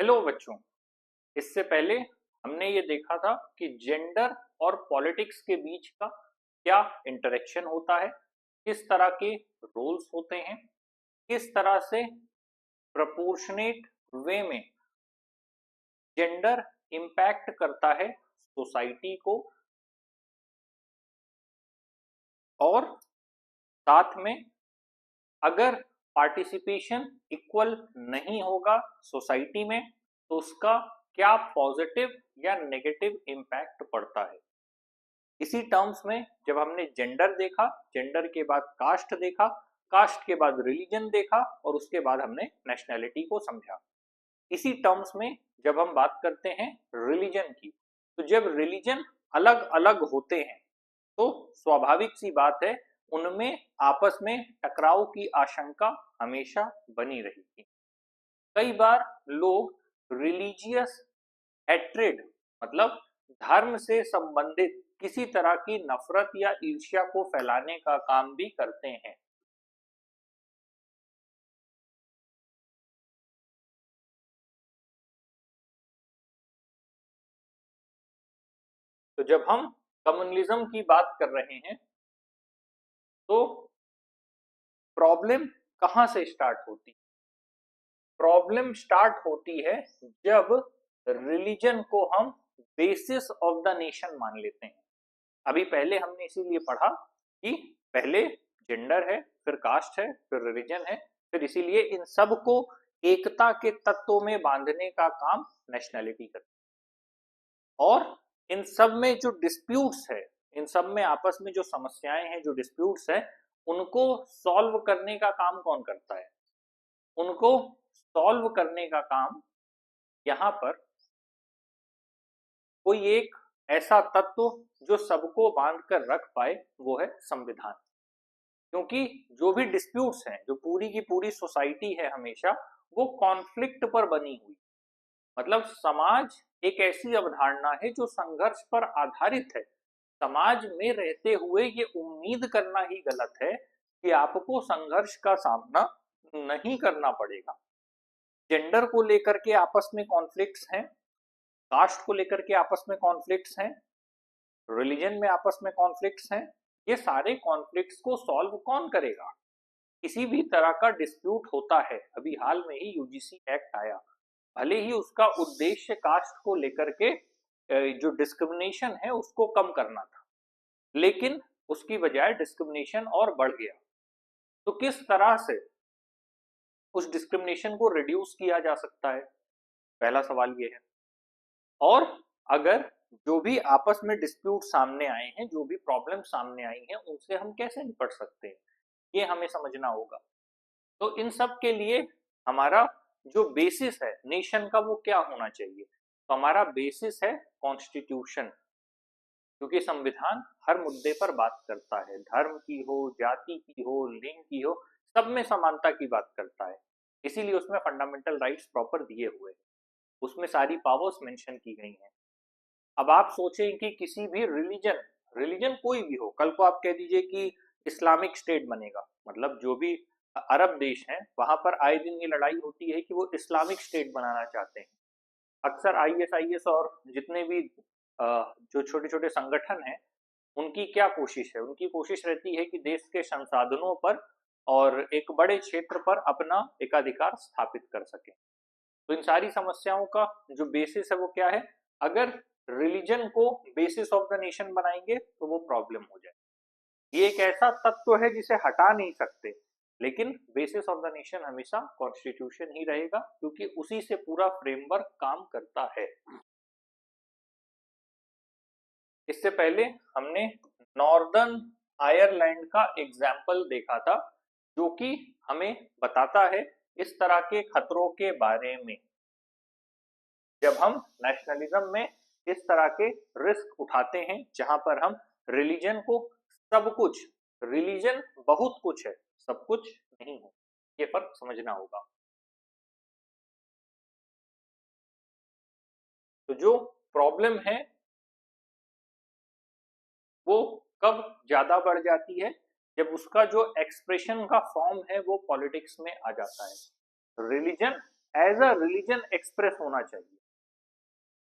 Hello बच्चों। इससे पहले हमने ये देखा था कि जेंडर और पॉलिटिक्स के बीच का क्या इंटरेक्शन होता है, किस तरह के रोल्स होते हैं, किस तरह से प्रपोर्शनेट वे में जेंडर इम्पैक्ट करता है सोसाइटी को, और साथ में अगर पार्टिसिपेशन इक्वल नहीं होगा सोसाइटी में तो उसका क्या पॉजिटिव या नेगेटिव इम्पैक्ट पड़ता है। इसी टर्म्स में जब हमने जेंडर देखा, जेंडर के बाद कास्ट देखा, कास्ट के बाद रिलीजन देखा और उसके बाद हमने नेशनैलिटी को समझा। इसी टर्म्स में जब हम बात करते हैं रिलीजन की, तो जब रिलीजन अलग अलग होते हैं तो स्वाभाविक सी बात है उनमें आपस में टकराव की आशंका हमेशा बनी रहेगी। कई बार लोग रिलीजियस हेट्रेड मतलब धर्म से संबंधित किसी तरह की नफरत या ईर्ष्या को फैलाने का काम भी करते हैं। तो जब हम कम्युनलिज्म की बात कर रहे हैं तो प्रॉब्लम कहां से स्टार्ट होती है? प्रॉब्लम स्टार्ट होती है जब रिलीजन को हम बेसिस ऑफ द नेशन मान लेते हैं। अभी पहले हमने इसीलिए पढ़ा कि पहले जेंडर है, फिर कास्ट है, फिर रिलीजन है, फिर इसीलिए इन सब को एकता के तत्वों में बांधने का काम नेशनैलिटी करती है। और इन सब में जो डिस्प्यूट्स है, इन सब में आपस में जो समस्याएं हैं, जो डिस्प्यूट्स है, उनको सॉल्व करने का काम कौन करता है? उनको सॉल्व करने का काम यहाँ पर कोई एक ऐसा तत्व जो सबको बांध कर रख पाए, वो है संविधान। क्योंकि जो भी डिस्प्यूट्स हैं, जो पूरी की पूरी सोसाइटी है, हमेशा वो कॉन्फ्लिक्ट पर बनी हुई। मतलब समाज एक ऐसी अवधारणा है जो संघर्ष पर आधारित है। समाज में रहते हुए ये उम्मीद करना ही गलत है कि आपको संघर्ष का सामना नहीं करना पड़ेगा। जेंडर को लेकर के आपस में कॉन्फ्लिक्ट्स हैं, कास्ट को लेकर के आपस में कॉन्फ्लिक्ट्स हैं, रिलीजन में आपस में कॉन्फ्लिक्ट्स हैं। ये सारे कॉन्फ्लिक्ट्स को सॉल्व कौन करेगा? किसी भी तरह का डिस्प्यूट होता है, अभी हाल में ही यूजीसी एक्ट आया, भले ही उसका उद्देश्य कास्ट को लेकर के जो डिस्क्रिमिनेशन है उसको कम करना था, लेकिन उसकी बजाय डिस्क्रिमिनेशन और बढ़ गया। तो किस तरह से उस डिस्क्रिमिनेशन को रिड्यूस किया जा सकता है, पहला सवाल ये है। और अगर जो भी आपस में डिस्प्यूट सामने आए हैं, जो भी प्रॉब्लम सामने आई हैं, उनसे हम कैसे निपट सकते हैं, ये हमें समझना होगा। तो इन सब के लिए हमारा जो बेसिस है नेशन का, वो क्या होना चाहिए? तो हमारा बेसिस है कॉन्स्टिट्यूशन, क्योंकि संविधान हर मुद्दे पर बात करता है, धर्म की हो, जाति की हो, लिंग की हो, सब में समानता की बात करता है। इसीलिए उसमें फंडामेंटल राइट्स प्रॉपर दिए हुए हैं, उसमें सारी पावर्स मेंशन की गई हैं। अब आप सोचें कि किसी भी रिलीजन रिलीजन कोई भी हो, कल को आप कह दीजिए कि इस्लामिक स्टेट बनेगा, मतलब जो भी अरब देश हैं वहां पर आए दिन ये लड़ाई होती है कि वो इस्लामिक स्टेट बनाना चाहते हैं। अक्सर आईएसआईएस और जितने भी जो छोटे छोटे संगठन हैं, उनकी क्या कोशिश है? उनकी कोशिश रहती है कि देश के संसाधनों पर और एक बड़े क्षेत्र पर अपना एकाधिकार स्थापित कर सके। तो इन सारी समस्याओं का जो बेसिस है वो क्या है? अगर रिलीजन को बेसिस ऑफ द नेशन बनाएंगे तो वो प्रॉब्लम हो जाए। ये एक ऐसा तत्व है जिसे हटा नहीं सकते, लेकिन बेसिस ऑफ द नेशन हमेशा कॉन्स्टिट्यूशन ही रहेगा, क्योंकि उसी से पूरा फ्रेमवर्क काम करता है। इससे पहले हमने नॉर्दर्न आयरलैंड का एग्जाम्पल देखा था, जो कि हमें बताता है इस तरह के खतरों के बारे में। जब हम नेशनलिज्म में इस तरह के रिस्क उठाते हैं जहां पर हम रिलीजन को, सब कुछ रिलीजन बहुत कुछ है, सब कुछ नहीं है, ये फर्क समझना होगा। तो जो प्रॉब्लम है वो कब ज्यादा बढ़ जाती है? जब उसका जो एक्सप्रेशन का फॉर्म है वो पॉलिटिक्स में आ जाता है। Religion as a religion express होना चाहिए।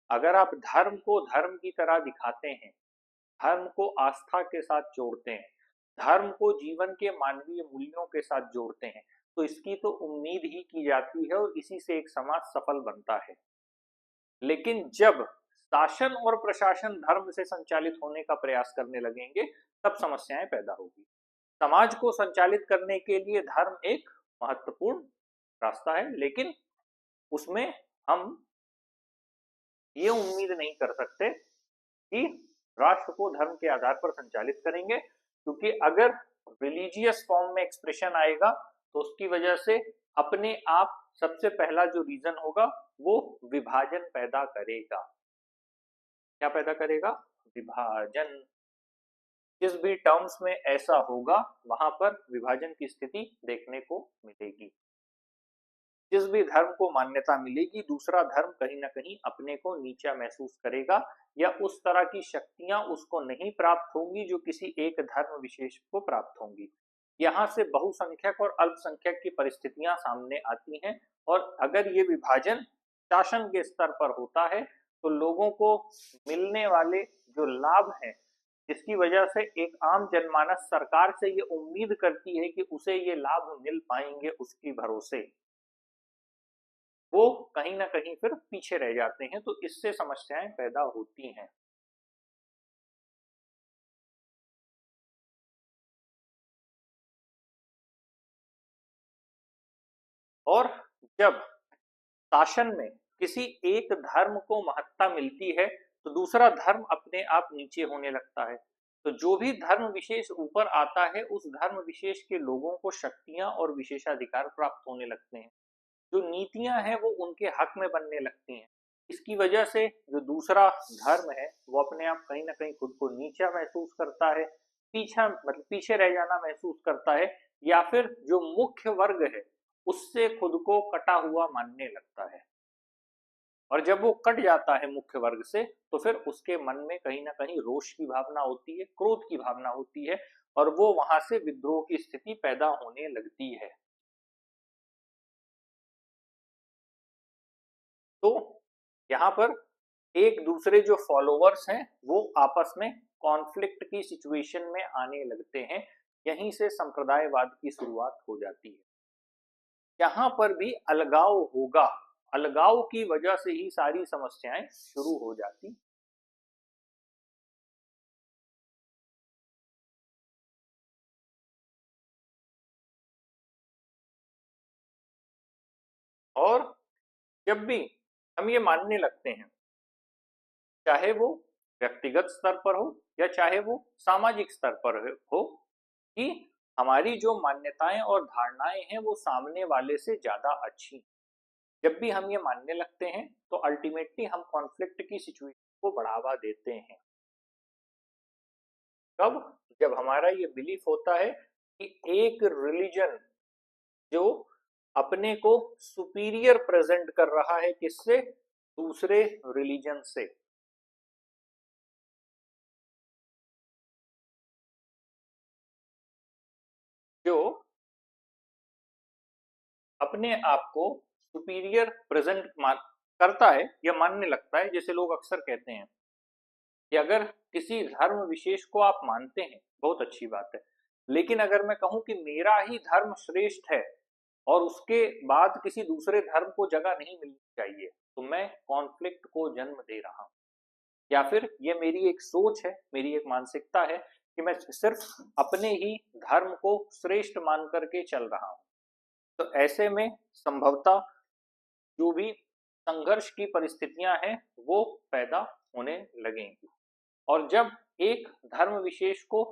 अगर आप धर्म को धर्म की तरह दिखाते हैं, धर्म को आस्था के साथ जोड़ते हैं, धर्म को जीवन के मानवीय मूल्यों के साथ जोड़ते हैं, तो इसकी तो उम्मीद ही की जाती है और इसी से एक समाज सफल बनता है। लेकिन जब शासन और प्रशासन धर्म से संचालित होने का प्रयास करने लगेंगे, तब समस्याएं पैदा होगी। समाज को संचालित करने के लिए धर्म एक महत्वपूर्ण रास्ता है, लेकिन उसमें हम ये उम्मीद नहीं कर सकते कि राष्ट्र को धर्म के आधार पर संचालित करेंगे, क्योंकि अगर रिलीजियस फॉर्म में एक्सप्रेशन आएगा तो उसकी वजह से अपने आप सबसे पहला जो रीजन होगा वो विभाजन पैदा करेगा। क्या पैदा करेगा? विभाजन। जिस भी टर्म्स में ऐसा होगा वहां पर विभाजन की स्थिति देखने को मिलेगी। जिस भी धर्म को मान्यता मिलेगी, दूसरा धर्म कहीं ना कहीं अपने को नीचा महसूस करेगा, या उस तरह की शक्तियां उसको नहीं प्राप्त होंगी जो किसी एक धर्म विशेष को प्राप्त होंगी। यहाँ से बहुसंख्यक और अल्पसंख्यक की परिस्थितियां सामने आती हैं, और अगर ये विभाजन शासन के स्तर पर होता है तो लोगों को मिलने वाले जो लाभ हैं, जिसकी वजह से एक आम जनमानस सरकार से ये उम्मीद करती है कि उसे ये लाभ मिल पाएंगे उसकी भरोसे, वो कहीं ना कहीं फिर पीछे रह जाते हैं, तो इससे समस्याएं पैदा होती हैं। और जब शासन में किसी एक धर्म को महत्ता मिलती है तो दूसरा धर्म अपने आप नीचे होने लगता है। तो जो भी धर्म विशेष ऊपर आता है, उस धर्म विशेष के लोगों को शक्तियां और विशेषाधिकार प्राप्त होने लगते हैं, जो नीतियां हैं वो उनके हक में बनने लगती हैं। इसकी वजह से जो दूसरा धर्म है वो अपने आप कहीं ना कहीं खुद को नीचा महसूस करता है, पीछा मतलब पीछे रह जाना महसूस करता है, या फिर जो मुख्य वर्ग है उससे खुद को कटा हुआ मानने लगता है। और जब वो कट जाता है मुख्य वर्ग से, तो फिर उसके मन में कहीं ना कहीं रोष की भावना होती है, क्रोध की भावना होती है, और वो वहां से विद्रोह की स्थिति पैदा होने लगती है। तो यहाँ पर एक दूसरे जो फॉलोवर्स हैं वो आपस में कॉन्फ्लिक्ट की सिचुएशन में आने लगते हैं। यहीं से संप्रदायवाद की शुरुआत हो जाती है। यहाँ पर भी अलगाव होगा, अलगाव की वजह से ही सारी समस्याएं शुरू हो जाती। और जब भी हम ये मानने लगते हैं, चाहे वो व्यक्तिगत स्तर पर हो या चाहे वो सामाजिक स्तर पर हो, कि हमारी जो मान्यताएं और धारणाएं हैं वो सामने वाले से ज्यादा अच्छी, जब भी हम ये मानने लगते हैं तो अल्टीमेटली हम कॉन्फ्लिक्ट की सिचुएशन को बढ़ावा देते हैं। कब? जब हमारा ये बिलीफ होता है कि एक रिलीजन जो अपने को सुपीरियर प्रेजेंट कर रहा है, किससे? दूसरे रिलीजन से। जो अपने आप को सुपीरियर प्रेजेंट करता है या मानने लगता है, जैसे लोग अक्सर कहते हैं कि अगर किसी धर्म विशेष को आप मानते हैं बहुत अच्छी बात है, लेकिन अगर मैं कहूं कि मेरा ही धर्म श्रेष्ठ है और उसके बाद किसी दूसरे धर्म को जगह नहीं मिलनी चाहिए, तो मैं कॉन्फ्लिक्ट को जन्म दे रहा हूं। या फिर ये मेरी एक सोच है, मेरी एक मानसिकता है कि मैं सिर्फ अपने ही धर्म को श्रेष्ठ मान करके चल रहा हूं। तो ऐसे में संभवतः जो भी संघर्ष की परिस्थितियां हैं वो पैदा होने लगेंगी। और जब एक धर्म विशेष को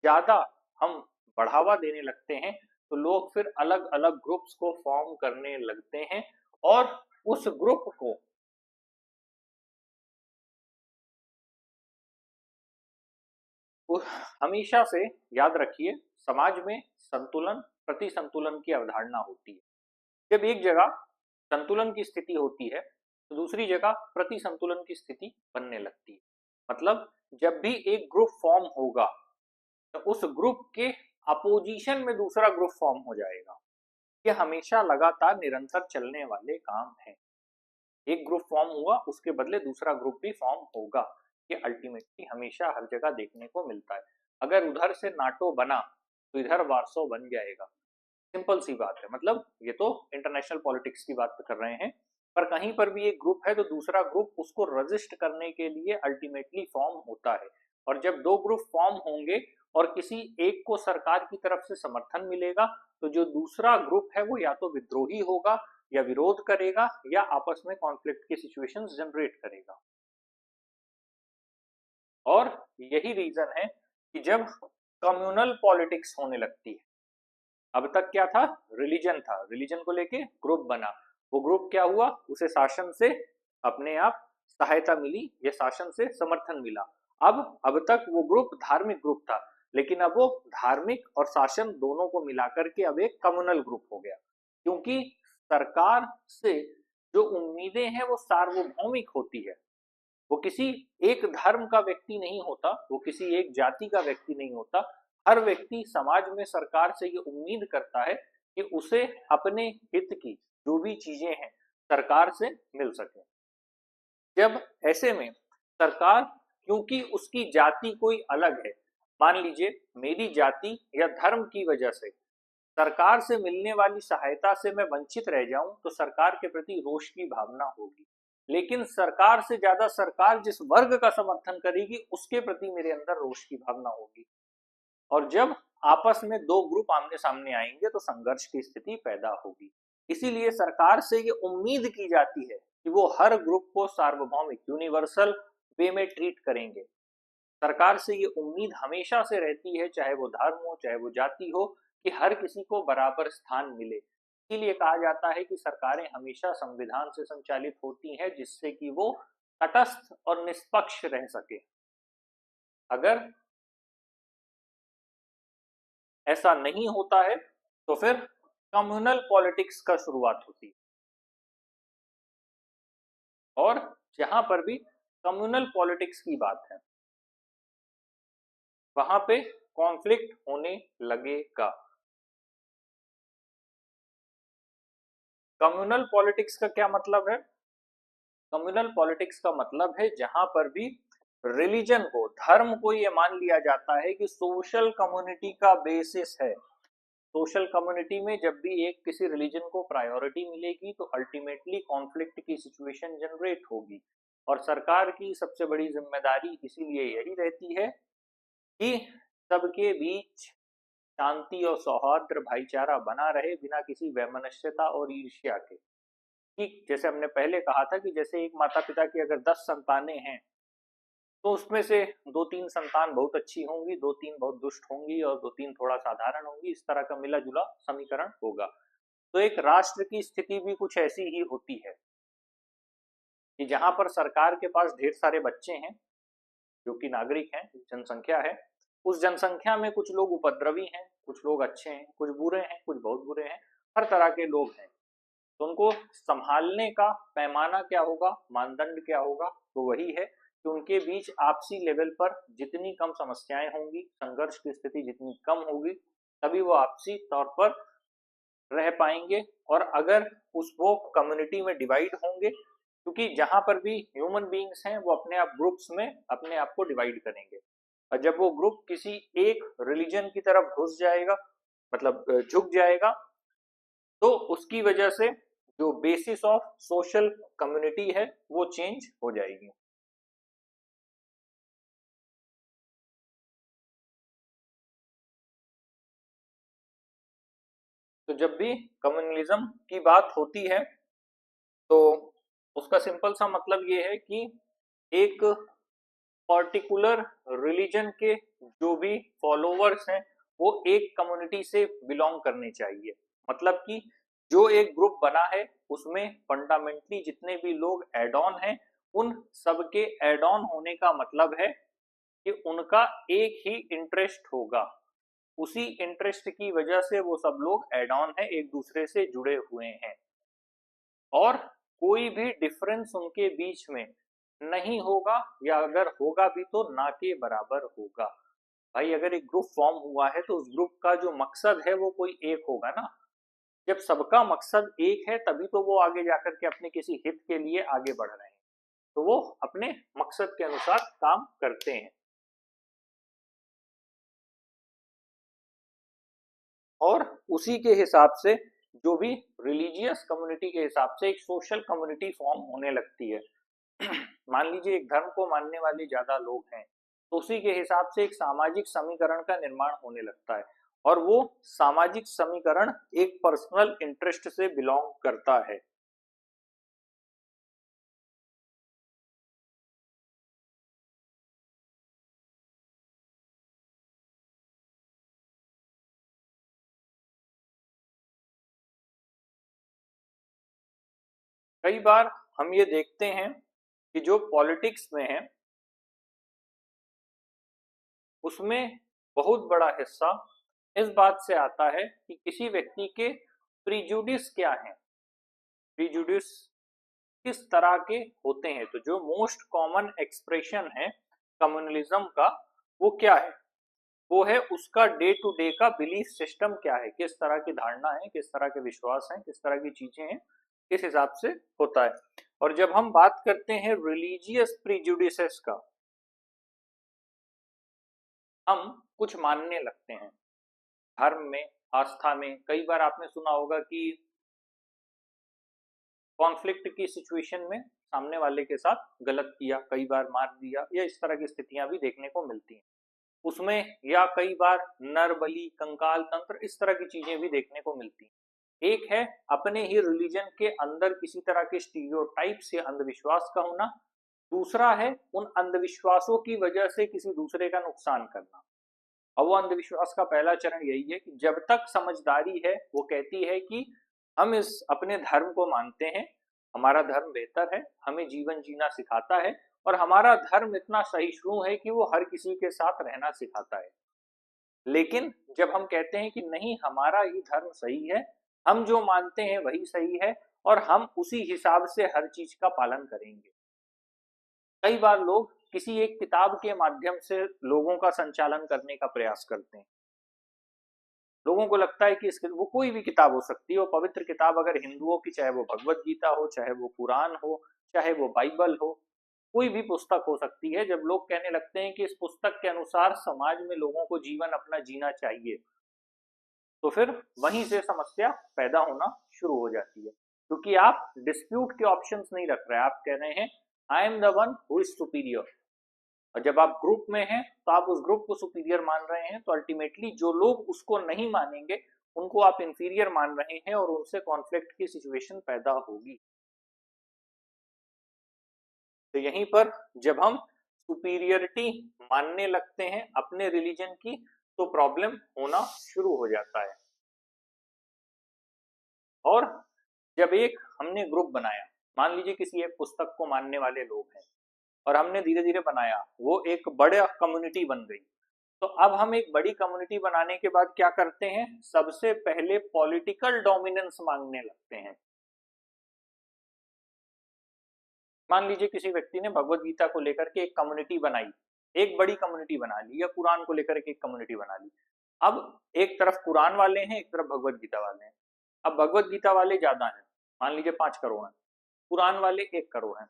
ज्यादा हम बढ़ावा देने लगते हैं तो लोग फिर अलग अलग ग्रुप्स को फॉर्म करने लगते हैं, और उस ग्रुप को हमेशा से याद रखिए, समाज में संतुलन प्रति संतुलन की अवधारणा होती है। जब एक जगह संतुलन की स्थिति होती है तो दूसरी जगह प्रति संतुलन की स्थिति बनने लगती है। मतलब जब भी एक ग्रुप फॉर्म होगा तो उस ग्रुप के अपोजिशन में दूसरा ग्रुप फॉर्म हो जाएगा। ये हमेशा लगातार निरंतर चलने वाले काम है। एक ग्रुप फॉर्म हुआ, उसके बदले दूसरा ग्रुप भी फॉर्म होगा। ये अल्टीमेटली हमेशा हर जगह देखने को मिलता है। अगर उधर से नाटो बना तो इधर वार्सो बन जाएगा। सिंपल सी बात है। मतलब ये तो इंटरनेशनल पॉलिटिक्स की बात कर रहे हैं, पर कहीं पर भी एक ग्रुप है तो दूसरा ग्रुप उसको रजिस्ट करने के लिए अल्टीमेटली फॉर्म होता है। और जब दो ग्रुप फॉर्म होंगे और किसी एक को सरकार की तरफ से समर्थन मिलेगा, तो जो दूसरा ग्रुप है वो या तो विद्रोही होगा या विरोध करेगा या आपस में कॉन्फ्लिक्ट की सिचुएशंस जनरेट करेगा। और यही रीजन है कि जब कम्युनल पॉलिटिक्स होने लगती है, अब तक क्या था, रिलीजन था, रिलीजन को लेके ग्रुप बना, वो ग्रुप क्या हुआ, उसे शासन से अपने आप सहायता मिली या शासन से समर्थन मिला। अब तक वो ग्रुप धार्मिक ग्रुप था, लेकिन अब वो धार्मिक और शासन दोनों को मिलाकर के अब एक कम्युनल ग्रुप हो गया। क्योंकि सरकार से जो उम्मीदें हैं वो सार्वभौमिक होती है। वो किसी एक धर्म का व्यक्ति नहीं होता, वो किसी एक जाति का व्यक्ति नहीं होता। हर व्यक्ति समाज में सरकार से ये उम्मीद करता है कि उसे अपने हित की जो भी चीजें हैं सरकार से मिल सके। जब ऐसे में सरकार, क्योंकि उसकी जाति कोई अलग है, मान लीजिए मेरी जाति या धर्म की वजह से सरकार से मिलने वाली सहायता से मैं वंचित रह जाऊं तो सरकार के प्रति रोष की भावना होगी। लेकिन सरकार से ज्यादा सरकार जिस वर्ग का समर्थन करेगी उसके प्रति मेरे अंदर रोष की भावना होगी। और जब आपस में दो ग्रुप आमने सामने आएंगे तो संघर्ष की स्थिति पैदा होगी। इसीलिए सरकार से ये उम्मीद की जाती है कि वो हर ग्रुप को सार्वभौमिक यूनिवर्सल वे में ट्रीट करेंगे। सरकार से ये उम्मीद हमेशा से रहती है, चाहे वो धर्म हो चाहे वो जाति हो, कि हर किसी को बराबर स्थान मिले। इसीलिए कहा जाता है कि सरकारें हमेशा संविधान से संचालित होती हैं, जिससे कि वो तटस्थ और निष्पक्ष रह सके। अगर ऐसा नहीं होता है तो फिर कम्युनल पॉलिटिक्स का शुरुआत होती है। और जहां पर भी कम्युनल पॉलिटिक्स की बात है वहां पे कॉन्फ्लिक्ट होने लगेगा। कम्युनल पॉलिटिक्स का क्या मतलब है? कम्युनल पॉलिटिक्स का मतलब है जहां पर भी रिलीजन को, धर्म को ये मान लिया जाता है कि सोशल कम्युनिटी का बेसिस है। सोशल कम्युनिटी में जब भी एक किसी रिलीजन को प्रायोरिटी मिलेगी तो अल्टीमेटली कॉन्फ्लिक्ट की सिचुएशन जनरेट होगी। और सरकार की सबसे बड़ी जिम्मेदारी इसीलिए यही रहती है कि सबके बीच शांति और सौहार्द भाईचारा बना रहे बिना किसी वैमनस्यता और ईर्ष्या के। ठीक जैसे हमने पहले कहा था कि जैसे एक माता पिता की अगर 10 संतानें हैं तो उसमें से 2-3 संतान बहुत अच्छी होंगी, 2-3 बहुत दुष्ट होंगी और 2-3 थोड़ा साधारण होंगी। इस तरह का मिला जुला समीकरण होगा। तो एक राष्ट्र की स्थिति भी कुछ ऐसी ही होती है कि जहां पर सरकार के पास ढेर सारे बच्चे हैं जो कि नागरिक हैं, जनसंख्या है, उस जनसंख्या में कुछ लोग उपद्रवी हैं, कुछ लोग अच्छे हैं, कुछ बुरे हैं, कुछ बहुत बुरे हैं, हर तरह के लोग हैं। तो उनको संभालने का पैमाना क्या होगा, मानदंड क्या होगा, तो वही है कि उनके बीच आपसी लेवल पर जितनी कम समस्याएं होंगी, संघर्ष की स्थिति जितनी कम होगी, तभी वो आपसी तौर पर रह पाएंगे। और अगर उस वो कम्युनिटी में डिवाइड होंगे, क्योंकि जहां पर भी ह्यूमन बीइंग्स हैं वो अपने आप ग्रुप्स में अपने आप को डिवाइड करेंगे। और जब वो ग्रुप किसी एक रिलीजन की तरफ घुस जाएगा, मतलब झुक जाएगा, तो उसकी वजह से जो बेसिस ऑफ सोशल कम्युनिटी है वो चेंज हो जाएगी। तो जब भी कम्युनलिज्म की बात होती है तो उसका सिंपल सा मतलब ये है कि एक पर्टिकुलर रिलीजन के जो भी फॉलोवर्स हैं वो एक कम्युनिटी से बिलोंग करने चाहिए। मतलब कि जो एक ग्रुप बना है उसमें फंडामेंटली जितने भी लोग एड ऑन हैं, उन सबके एड ऑन होने का मतलब है कि उनका एक ही इंटरेस्ट होगा। उसी इंटरेस्ट की वजह से वो सब लोग एड ऑन है, एक दूसरे से जुड़े हुए हैं। और कोई भी डिफरेंस उनके बीच में नहीं होगा, या अगर होगा भी तो ना के बराबर होगा। भाई अगर एक ग्रुप फॉर्म हुआ है तो उस ग्रुप का जो मकसद है वो कोई एक होगा ना। जब सबका मकसद एक है तभी तो वो आगे जाकर के अपने किसी हित के लिए आगे बढ़ रहे हैं, तो वो अपने मकसद के अनुसार काम करते हैं। और उसी के हिसाब से जो भी रिलीजियस कम्युनिटी के हिसाब से एक सोशल कम्युनिटी फॉर्म होने लगती है। मान लीजिए एक धर्म को मानने वाले ज्यादा लोग हैं, तो उसी के हिसाब से एक सामाजिक समीकरण का निर्माण होने लगता है, और वो सामाजिक समीकरण एक पर्सनल इंटरेस्ट से बिलोंग करता है। कई बार हम ये देखते हैं कि जो पॉलिटिक्स में है उसमें बहुत बड़ा हिस्सा इस बात से आता है कि किसी व्यक्ति के प्रीजुडिस क्या हैं, प्रीजुडिस किस तरह के होते हैं। तो जो मोस्ट कॉमन एक्सप्रेशन है कम्युनलिज्म का वो क्या है, वो है उसका डे टू डे का बिलीफ सिस्टम क्या है, किस तरह की धारणा है, किस तरह के विश्वास हैं, किस तरह की चीजें हैं, इस हिसाब से होता है। और जब हम बात करते हैं रिलीजियस प्रीजुडिसेस का, हम कुछ मानने लगते हैं धर्म में, आस्था में। कई बार आपने सुना होगा कि कॉन्फ्लिक्ट की सिचुएशन में सामने वाले के साथ गलत किया, कई बार मार दिया, या इस तरह की स्थितियां भी देखने को मिलती हैं उसमें, या कई बार नर बलि, कंकाल तंत्र, इस तरह की चीजें भी देखने को मिलती हैं। एक है अपने ही रिलीजन के अंदर किसी तरह के स्टीरियोटाइप से अंधविश्वास का होना, दूसरा है उन अंधविश्वासों की वजह से किसी दूसरे का नुकसान करना। और वो अंधविश्वास का पहला चरण यही है कि जब तक समझदारी है वो कहती है कि हम इस अपने धर्म को मानते हैं, हमारा धर्म बेहतर है, हमें जीवन जीना सिखाता है, और हमारा धर्म इतना सहिष्णु है कि वो हर किसी के साथ रहना सिखाता है। लेकिन जब हम कहते हैं कि नहीं, हमारा ही धर्म सही है, हम जो मानते हैं वही सही है, और हम उसी हिसाब से हर चीज का पालन करेंगे, कई बार लोग किसी एक किताब के माध्यम से लोगों का संचालन करने का प्रयास करते हैं। लोगों को लगता है कि वो कोई भी किताब हो सकती है, वो पवित्र किताब अगर हिंदुओं की, चाहे वो भगवत गीता हो, चाहे वो कुरान हो, चाहे वो बाइबल हो, कोई भी पुस्तक हो सकती है। जब लोग कहने लगते हैं कि इस पुस्तक के अनुसार समाज में लोगों को जीवन अपना जीना चाहिए, तो फिर वहीं से समस्या पैदा होना शुरू हो जाती है, क्योंकि आप डिस्प्यूट के ऑप्शंस नहीं रख रहे, आप कह रहे हैं I am the one who is superior. और जब आप ग्रुप में हैं तो आप उस ग्रुप को सुपीरियर मान रहे हैं, तो अल्टीमेटली जो लोग उसको नहीं मानेंगे उनको आप इंफीरियर मान रहे हैं, और उनसे कॉन्फ्लिक्ट की सिचुएशन पैदा होगी। तो यहीं पर जब हम सुपीरियरिटी मानने लगते हैं अपने रिलीजन की, तो प्रॉब्लम होना शुरू हो जाता है। और जब एक हमने ग्रुप बनाया, मान लीजिए किसी एक पुस्तक को मानने वाले लोग हैं, और हमने धीरे धीरे बनाया, वो एक बड़ा कम्युनिटी बन गई, तो अब हम एक बड़ी कम्युनिटी बनाने के बाद क्या करते हैं, सबसे पहले पॉलिटिकल डोमिनेंस मांगने लगते हैं। मान लीजिए किसी व्यक्ति ने भगवत गीता को लेकर के एक कम्युनिटी बनाई, एक बड़ी कम्युनिटी बना ली, या कुरान को लेकर के एक कम्युनिटी बना ली। अब एक तरफ कुरान वाले हैं, एक तरफ भगवत गीता वाले हैं। अब भगवत गीता वाले ज्यादा हैं, मान लीजिए 5 करोड़ हैं, कुरान वाले 1 करोड़ हैं।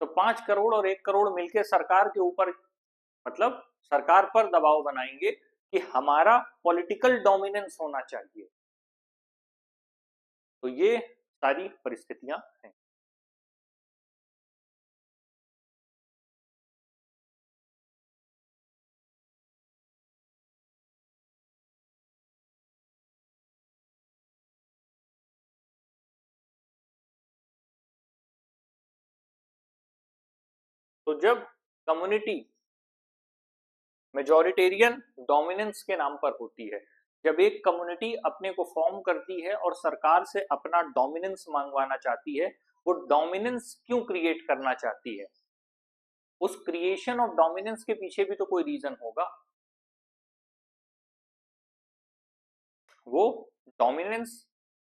तो 5 करोड़ और 1 करोड़ मिलकर सरकार के ऊपर, मतलब सरकार पर दबाव बनाएंगे कि हमारा पॉलिटिकल डोमिनेंस होना चाहिए। तो ये सारी परिस्थितियां हैं। तो जब कम्युनिटी मेजॉरिटेरियन डोमिनेंस के नाम पर होती है, जब एक कम्युनिटी अपने को फॉर्म करती है और सरकार से अपना डोमिनेंस मंगवाना चाहती है, वो डोमिनेंस क्यों क्रिएट करना चाहती है, उस क्रिएशन ऑफ डोमिनेंस के पीछे भी तो कोई रीजन होगा। वो डोमिनेंस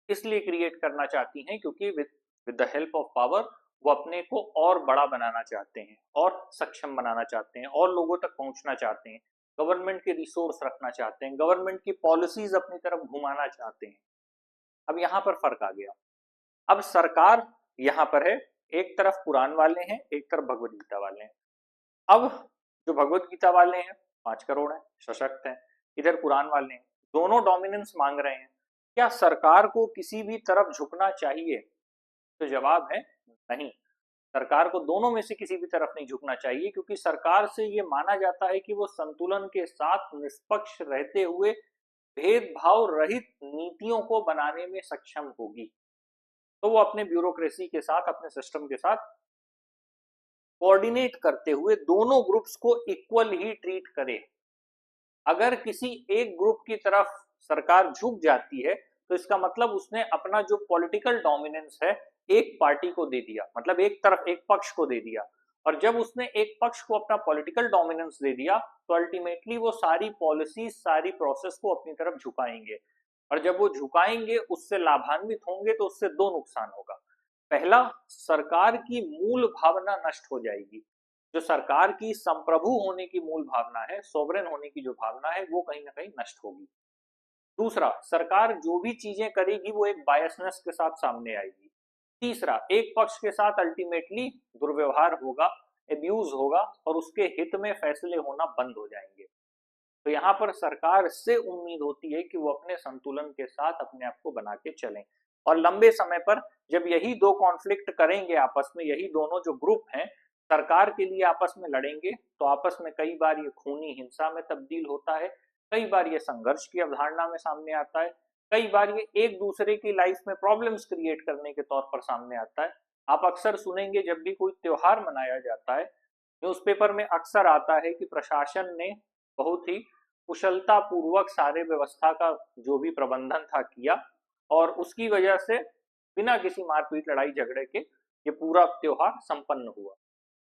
इसलिए क्रिएट करना चाहती हैं क्योंकि with the help of power वो अपने को और बड़ा बनाना चाहते हैं, और सक्षम बनाना चाहते हैं, और लोगों तक पहुंचना चाहते हैं, गवर्नमेंट के रिसोर्स रखना चाहते हैं, गवर्नमेंट की पॉलिसीज अपनी तरफ घुमाना चाहते हैं। अब यहाँ पर फर्क आ गया। अब सरकार यहाँ पर है, एक तरफ पुराण वाले हैं, एक तरफ भगवत गीता वाले हैं। अब जो भगवत गीता वाले हैं 5 करोड़ हैं, सशक्त हैं, इधर पुराण वाले हैं, दोनों डोमिनेंस मांग रहे हैं। क्या सरकार को किसी भी तरफ झुकना चाहिए? तो जवाब है नहीं, सरकार को दोनों में से किसी भी तरफ नहीं झुकना चाहिए, क्योंकि सरकार से ये माना जाता है कि वो संतुलन के साथ निष्पक्ष रहते हुए भेदभाव रहित नीतियों को बनाने में सक्षम होगी। तो वो अपने ब्यूरोक्रेसी के साथ, अपने सिस्टम के साथ कोऑर्डिनेट करते हुए दोनों ग्रुप्स को इक्वल ही ट्रीट करे। अगर किसी एक ग्रुप की तरफ सरकार झुक जाती है तो इसका मतलब उसने अपना जो पॉलिटिकल डोमिनेंस है एक पार्टी को दे दिया, मतलब एक तरफ, एक पक्ष को दे दिया। और जब उसने एक पक्ष को अपना पॉलिटिकल डोमिनेंस दे दिया तो अल्टीमेटली वो सारी पॉलिसी, सारी प्रोसेस को अपनी तरफ झुकाएंगे। और जब वो झुकाएंगे, उससे लाभान्वित होंगे, तो उससे दो नुकसान होगा। पहला, सरकार की मूल भावना नष्ट हो जाएगी। जो सरकार की संप्रभु होने की मूल भावना है, सोवरेन होने की जो भावना है, वो कहीं ना कहीं नष्ट होगी। दूसरा, सरकार जो भी चीजें करेगी वो एक बायसनेस के साथ सामने आएगी। तीसरा, एक पक्ष के साथ अल्टीमेटली दुर्व्यवहार होगा, एब्यूज होगा, और उसके हित में फैसले होना बंद हो जाएंगे। तो यहाँ पर सरकार से उम्मीद होती है कि वो अपने संतुलन के साथ अपने आप को बना के चलें। और लंबे समय पर जब यही दो कॉन्फ्लिक्ट करेंगे आपस में, यही दोनों जो ग्रुप हैं सरकार के लिए आपस में लड़ेंगे, तो आपस में कई बार ये खूनी हिंसा में तब्दील होता है, कई बार ये संघर्ष की अवधारणा में सामने आता है, कई बार ये एक दूसरे की लाइफ में प्रॉब्लम्स क्रिएट करने के तौर पर सामने आता है। आप अक्सर सुनेंगे जब भी कोई त्योहार मनाया जाता है, न्यूज़पेपर में अक्सर आता है कि प्रशासन ने बहुत ही कुशलता पूर्वक सारे व्यवस्था का जो भी प्रबंधन था किया, और उसकी वजह से बिना किसी मारपीट, लड़ाई झगड़े के ये पूरा त्योहार संपन्न हुआ।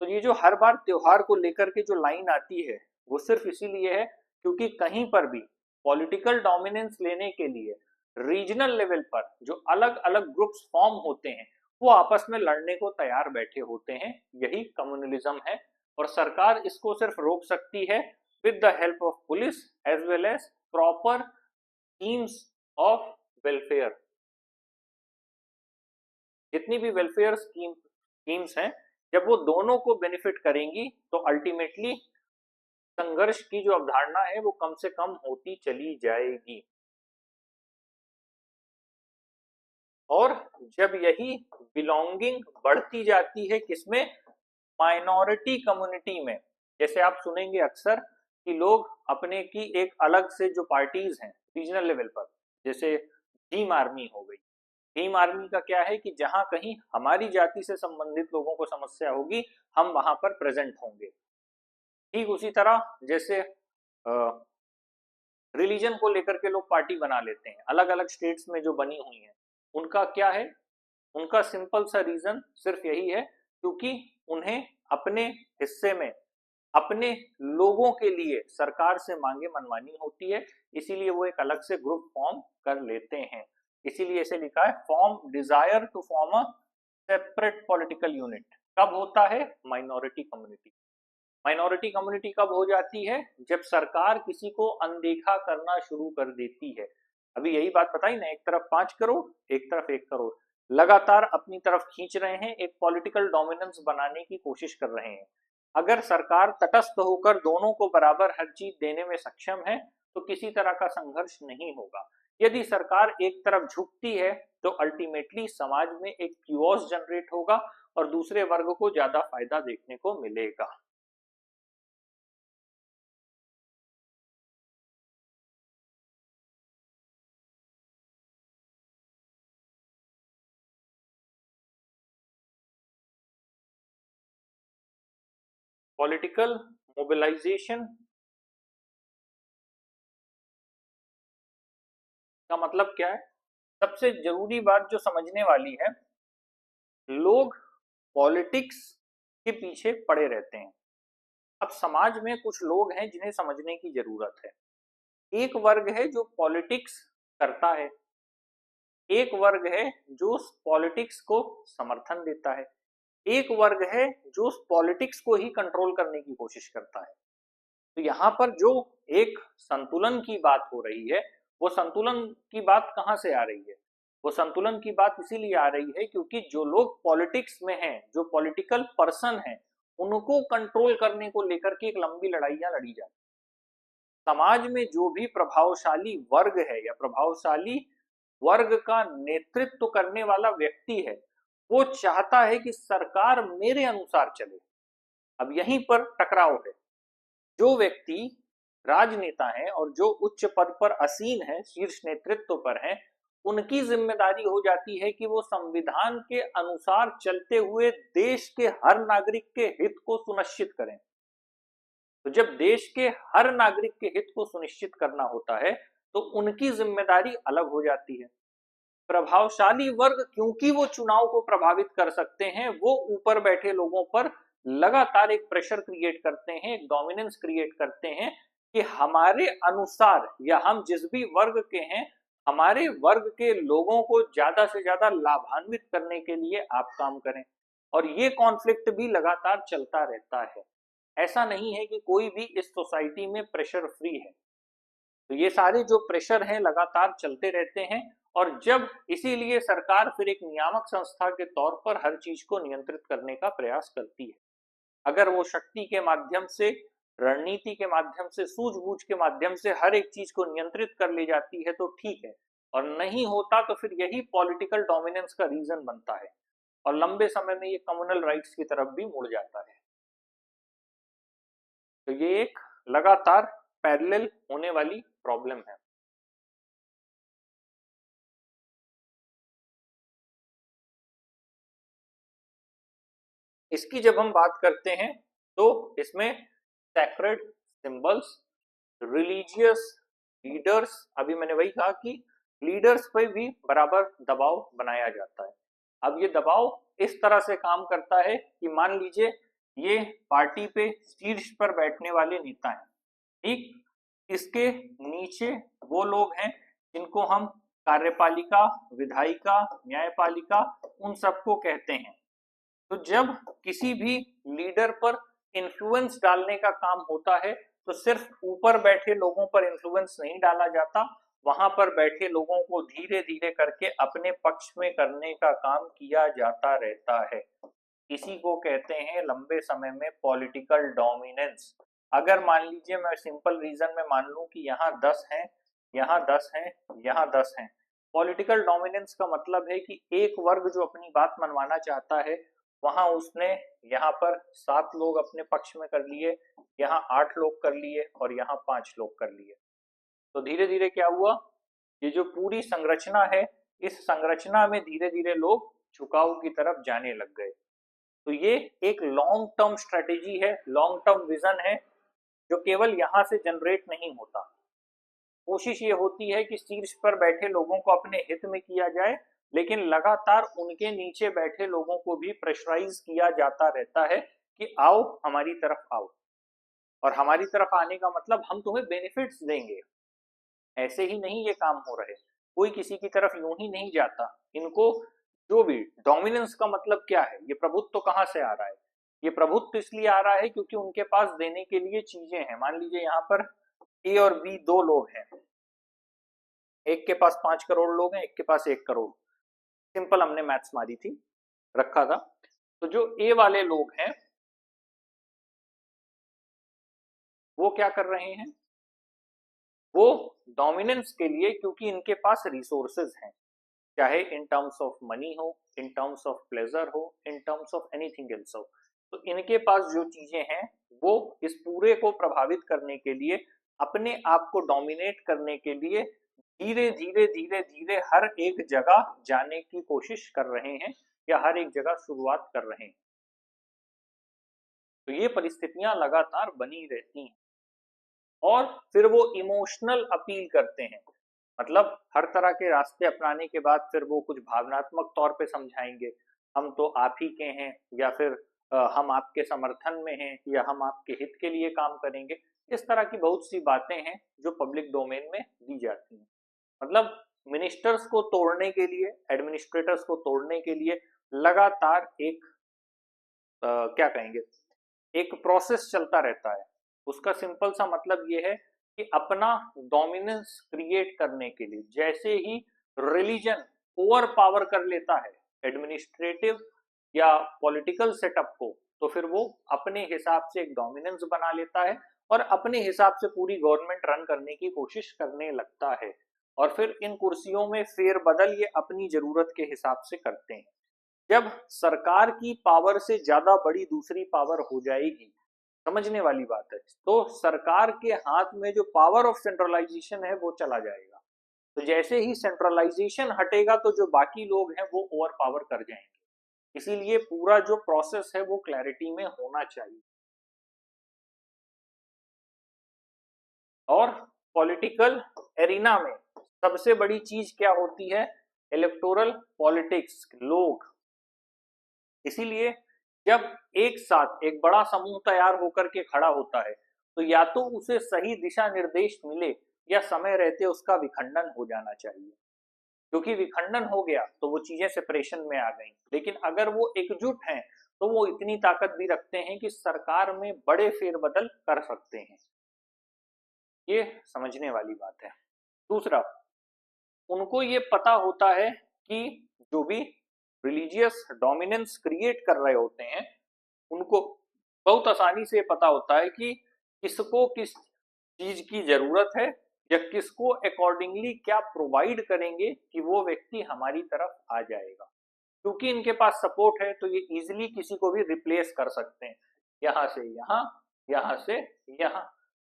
तो ये जो हर बार त्योहार को लेकर के जो लाइन आती है वो सिर्फ इसीलिए है क्योंकि कहीं पर भी पॉलिटिकल डोमिनेंस लेने के लिए रीजनल लेवल पर जो अलग अलग ग्रुप्स फॉर्म होते हैं वो आपस में लड़ने को तैयार बैठे होते हैं। यही कम्युनलिज्म है, और सरकार इसको सिर्फ रोक सकती है with the help of police as well as proper teams of welfare. जितनी भी वेलफेयर स्कीम्स हैं, जब वो दोनों को बेनिफिट करेंगी तो अल्टीमेटली संघर्ष की जो अवधारणा है वो कम से कम होती चली जाएगी। और जब यही बिलोंगिंग बढ़ती जाती है किसमें? माइनॉरिटी कम्युनिटी में। जैसे आप सुनेंगे अक्सर कि लोग अपने की एक अलग से जो पार्टीज हैं रीजनल लेवल पर, जैसे भीम आर्मी हो गई, भीम आर्मी का क्या है कि जहां कहीं हमारी जाति से संबंधित लोगों को समस्या होगी हम वहां पर प्रेजेंट होंगे। ठीक उसी तरह जैसे रिलीजन को लेकर के लोग पार्टी बना लेते हैं, अलग अलग स्टेट्स में जो बनी हुई है, उनका क्या है? उनका सिंपल सा रीजन सिर्फ यही है क्योंकि उन्हें अपने हिस्से में अपने लोगों के लिए सरकार से मांगे मनमानी होती है, इसीलिए वो एक अलग से ग्रुप फॉर्म कर लेते हैं। इसीलिए इसे लिखा है form desire to form a separate political unit. कब होता है? Minority community. माइनॉरिटी कम्युनिटी कब हो जाती है? जब सरकार किसी को अनदेखा करना शुरू कर देती है। अभी यही बात बताई ना, एक तरफ 5 करोड़, एक तरफ 1 करोड़, लगातार अपनी तरफ खींच रहे हैं, एक पॉलिटिकल डोमिनेंस बनाने की कोशिश कर रहे हैं। अगर सरकार तटस्थ होकर दोनों को बराबर हर चीज देने में सक्षम है तो किसी तरह का संघर्ष नहीं होगा। यदि सरकार एक तरफ झुकती है तो अल्टीमेटली समाज में एक क्यूओस जनरेट होगा और दूसरे वर्ग को ज्यादा फायदा देखने को मिलेगा। पॉलिटिकल मोबिलाइजेशन का मतलब क्या है? सबसे जरूरी बात जो समझने वाली है, लोग पॉलिटिक्स के पीछे पड़े रहते हैं। अब समाज में कुछ लोग हैं जिन्हें समझने की जरूरत है। एक वर्ग है जो पॉलिटिक्स करता है, एक वर्ग है जो पॉलिटिक्स को समर्थन देता है, एक वर्ग है जो पॉलिटिक्स को ही कंट्रोल करने की कोशिश करता है। तो यहाँ पर जो एक संतुलन की बात हो रही है, वो संतुलन की बात कहाँ से आ रही है? वो संतुलन की बात इसीलिए आ रही है क्योंकि जो लोग पॉलिटिक्स में हैं, जो पॉलिटिकल पर्सन हैं, उनको कंट्रोल करने को लेकर के एक लंबी लड़ाइयां लड़ी जाती। समाज में जो भी प्रभावशाली वर्ग है या प्रभावशाली वर्ग का नेतृत्व करने वाला व्यक्ति है, वो चाहता है कि सरकार मेरे अनुसार चले। अब यहीं पर टकराव है। जो व्यक्ति राजनेता है और जो उच्च पद पर आसीन है, शीर्ष नेतृत्व पर है, उनकी जिम्मेदारी हो जाती है कि वो संविधान के अनुसार चलते हुए देश के हर नागरिक के हित को सुनिश्चित करें। तो जब देश के हर नागरिक के हित को सुनिश्चित करना होता है तो उनकी जिम्मेदारी अलग हो जाती है। प्रभावशाली वर्ग क्योंकि वो चुनाव को प्रभावित कर सकते हैं, वो ऊपर बैठे लोगों पर लगातार एक प्रेशर क्रिएट करते हैं, एक डोमिनेंस क्रिएट करते हैं कि हमारे अनुसार या हम जिस भी वर्ग के हैं, हमारे वर्ग के लोगों को ज्यादा से ज्यादा लाभान्वित करने के लिए आप काम करें। और ये कॉन्फ्लिक्ट भी लगातार चलता रहता है। ऐसा नहीं है कि कोई भी इस सोसाइटी में प्रेशर फ्री है। तो ये सारे जो प्रेशर हैं लगातार चलते रहते हैं और जब इसीलिए सरकार फिर एक नियामक संस्था के तौर पर हर चीज को नियंत्रित करने का प्रयास करती है। अगर वो शक्ति के माध्यम से, रणनीति के माध्यम से, सूझबूझ के माध्यम से हर एक चीज को नियंत्रित कर ले जाती है तो ठीक है, और नहीं होता तो फिर यही पॉलिटिकल डोमिनेंस का रीजन बनता है और लंबे समय में ये कम्युनल राइट्स की तरफ भी मुड़ जाता है। तो ये एक लगातार पैरेलल होने वाली प्रॉब्लम है। इसकी जब हम बात करते हैं तो इसमें सैक्रेड सिंबल्स, रिलीजियस लीडर्स, अभी मैंने वही कहा कि लीडर्स पर भी बराबर दबाव बनाया जाता है। अब ये दबाव इस तरह से काम करता है कि मान लीजिए ये पार्टी पे शीर्ष पर बैठने वाले नेता हैं, ठीक, इसके नीचे वो लोग हैं जिनको हम कार्यपालिका, विधायिका, न्यायपालिका, उन सबको कहते हैं। तो जब किसी भी लीडर पर इन्फ्लुएंस डालने का काम होता है तो सिर्फ ऊपर बैठे लोगों पर इन्फ्लुएंस नहीं डाला जाता, वहां पर बैठे लोगों को धीरे धीरे करके अपने पक्ष में करने का काम किया जाता रहता है। इसी को कहते हैं लंबे समय में पॉलिटिकल डोमिनेंस। अगर मान लीजिए मैं सिंपल रीजन में मान लूं कि यहाँ 10 हैं, यहाँ 10 हैं, यहाँ 10 हैं, पॉलिटिकल डोमिनेंस का मतलब है कि एक वर्ग जो अपनी बात मनवाना चाहता है, वहां उसने यहाँ पर 7 लोग अपने पक्ष में कर लिए, यहाँ 8 लोग कर लिए और यहाँ 5 लोग कर लिए। तो धीरे धीरे क्या हुआ, ये जो पूरी संरचना है, इस संरचना में धीरे धीरे लोग झुकाव की तरफ जाने लग गए। तो ये एक लॉन्ग टर्म स्ट्रेटेजी है, लॉन्ग टर्म विजन है, जो केवल यहां से जनरेट नहीं होता। कोशिश ये होती है कि शीर्ष पर बैठे लोगों को अपने हित में किया जाए, लेकिन लगातार उनके नीचे बैठे लोगों को भी प्रेशराइज किया जाता रहता है कि आओ हमारी तरफ आओ, और हमारी तरफ आने का मतलब हम तुम्हें बेनिफिट्स देंगे। ऐसे ही नहीं ये काम हो रहे, कोई किसी की तरफ यूं ही नहीं जाता। इनको जो भी डोमिनेंस का मतलब क्या है, ये प्रभुत्व तो कहां से आ रहा है, ये प्रभुत्व इसलिए आ रहा है क्योंकि उनके पास देने के लिए चीजें हैं। मान लीजिए यहाँ पर ए और बी 2 लोग हैं, एक के पास 5 करोड़ लोग हैं, एक के पास 1 करोड़, सिंपल हमने मैथ्स मारी थी, रखा था। तो जो ए वाले लोग हैं वो क्या कर रहे हैं, वो डोमिनेंस के लिए, क्योंकि इनके पास रिसोर्सेज हैं, चाहे इन टर्म्स ऑफ मनी हो, इन टर्म्स ऑफ प्लेजर हो, in terms of anything else हो, तो इनके पास जो चीजें हैं वो इस पूरे को प्रभावित करने के लिए, अपने आप को डोमिनेट करने के लिए धीरे धीरे धीरे धीरे हर एक जगह जाने की कोशिश कर रहे हैं या हर एक जगह शुरुआत कर रहे हैं। तो ये परिस्थितियां लगातार बनी रहती हैं और फिर वो इमोशनल अपील करते हैं, मतलब हर तरह के रास्ते अपनाने के बाद फिर वो कुछ भावनात्मक तौर पे समझाएंगे, हम तो आप ही के हैं, या फिर हम आपके समर्थन में हैं, या हम आपके हित के लिए काम करेंगे। इस तरह की बहुत सी बातें हैं जो पब्लिक डोमेन में दी जाती हैं। मतलब मिनिस्टर्स को तोड़ने के लिए, एडमिनिस्ट्रेटर्स को तोड़ने के लिए लगातार एक क्या कहेंगे, एक प्रोसेस चलता रहता है। उसका सिंपल सा मतलब ये है कि अपना डोमिनेंस क्रिएट करने के लिए, जैसे ही रिलीजन ओवर पावर कर लेता है एडमिनिस्ट्रेटिव या पॉलिटिकल सेटअप को, तो फिर वो अपने हिसाब से एक डोमिनेंस बना लेता है और अपने हिसाब से पूरी गवर्नमेंट रन करने की कोशिश करने लगता है। और फिर इन कुर्सियों में फेरबदल ये अपनी जरूरत के हिसाब से करते हैं। जब सरकार की पावर से ज्यादा बड़ी दूसरी पावर हो जाएगी, समझने वाली बात है, तो सरकार के हाथ में जो पावर ऑफ सेंट्रलाइजेशन है वो चला जाएगा। तो जैसे ही सेंट्रलाइजेशन हटेगा तो जो बाकी लोग हैं वो ओवर पावर कर जाएंगे। इसीलिए पूरा जो प्रोसेस है वो क्लैरिटी में होना चाहिए। और पॉलिटिकल एरिना में सबसे बड़ी चीज क्या होती है? इलेक्टोरल पॉलिटिक्स, लोग। इसीलिए जब एक साथ एक बड़ा समूह तैयार होकर के खड़ा होता है तो या तो उसे सही दिशा निर्देश मिले या समय रहते उसका विखंडन हो जाना चाहिए। क्योंकि विखंडन हो गया तो वो चीजें सेपरेशन में आ गई, लेकिन अगर वो एकजुट हैं तो वो इतनी ताकत भी रखते हैं कि सरकार में बड़े फेरबदल कर सकते हैं। ये समझने वाली बात है। दूसरा, उनको ये पता होता है कि जो भी रिलीजियस डोमिनेंस क्रिएट कर रहे होते हैं उनको बहुत आसानी से पता होता है कि किसको किस चीज की जरूरत है या किसको अकॉर्डिंगली क्या प्रोवाइड करेंगे कि वो व्यक्ति हमारी तरफ आ जाएगा। क्योंकि इनके पास सपोर्ट है तो ये इजीली किसी को भी रिप्लेस कर सकते हैं, यहां से यहां, यहां से यहां।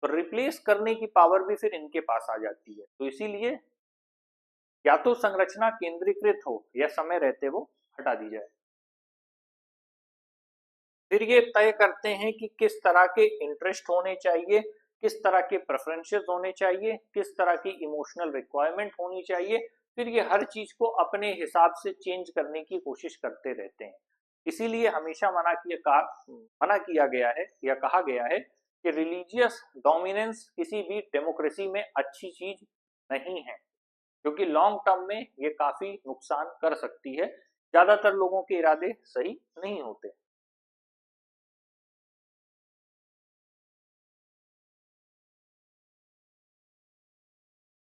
तो रिप्लेस करने की पावर भी फिर इनके पास आ जाती है। तो इसीलिए या तो संरचना केंद्रीकृत हो या समय रहते वो हटा दी जाए। फिर ये तय करते हैं कि किस तरह के इंटरेस्ट होने चाहिए, किस तरह के प्रेफरेंसेस होने चाहिए, किस तरह की इमोशनल रिक्वायरमेंट होनी चाहिए। फिर ये हर चीज को अपने हिसाब से चेंज करने की कोशिश करते रहते हैं। इसीलिए हमेशा मना किया गया है या कहा गया है कि रिलीजियस डोमिनेंस किसी भी डेमोक्रेसी में अच्छी चीज नहीं है, क्योंकि लॉन्ग टर्म में ये काफी नुकसान कर सकती है। ज्यादातर लोगों के इरादे सही नहीं होते।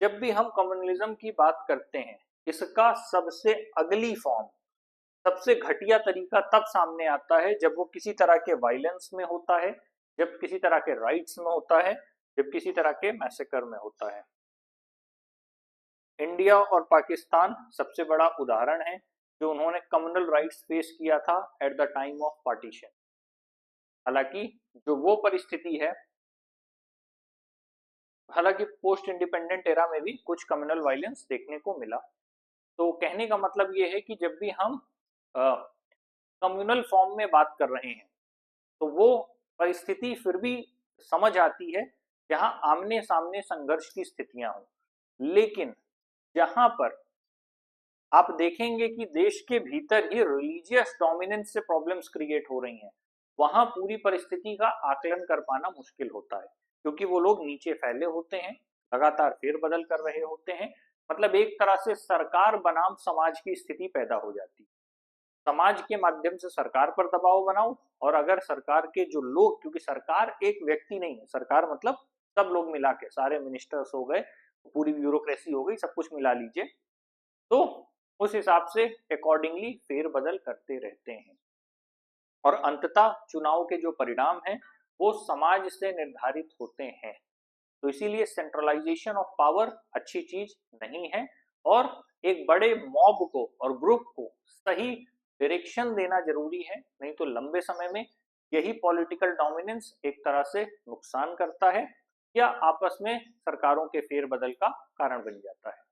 जब भी हम कम्युनलिज्म की बात करते हैं, इसका सबसे अगली फॉर्म, सबसे घटिया तरीका तब सामने आता है जब वो किसी तरह के वायलेंस में होता है, जब किसी तरह के राइट्स में होता है, जब किसी तरह के मैसेकर में होता है। इंडिया और पाकिस्तान सबसे बड़ा उदाहरण है जो उन्होंने कम्युनल राइट्स फेस किया था at the time of partition. हालांकि जो वो परिस्थिति है, हालांकि पोस्ट इंडिपेंडेंट एरा में भी कुछ कम्युनल वायलेंस देखने को मिला। तो कहने का मतलब ये है कि जब भी हम कम्युनल फॉर्म में बात कर रहे हैं तो वो परिस्थिति फिर भी समझ आती है जहां आमने सामने संघर्ष की स्थितियां हों। लेकिन जहां पर आप देखेंगे कि देश के भीतर ही रिलीजियस डोमिनेंस से प्रॉब्लम्स क्रिएट हो रही हैं, वहां पूरी परिस्थिति का आकलन कर पाना मुश्किल होता है, क्योंकि वो लोग नीचे फैले होते हैं, लगातार फेरबदल कर रहे होते हैं। मतलब एक तरह से सरकार बनाम समाज की स्थिति पैदा हो जाती है। समाज के माध्यम से सरकार पर दबाव बनाओ, और अगर सरकार के जो लोग, क्योंकि सरकार एक व्यक्ति नहीं है, सरकार मतलब सब लोग मिला के, सारे मिनिस्टर्स हो गए, पूरी ब्यूरोक्रेसी हो गई, सब कुछ मिला लीजिए, तो उस हिसाब से अकॉर्डिंगली फेरबदल करते रहते हैं। और अंततः चुनाव के जो परिणाम हैं वो समाज से निर्धारित होते हैं। तो इसीलिए सेंट्रलाइजेशन ऑफ पावर अच्छी चीज नहीं है, और एक बड़े मॉब को और ग्रुप को सही डायरेक्शन देना जरूरी है, नहीं तो लंबे समय में यही पॉलिटिकल डोमिनेंस एक तरह से नुकसान करता है या आपस में सरकारों के फेरबदल का कारण बन जाता है।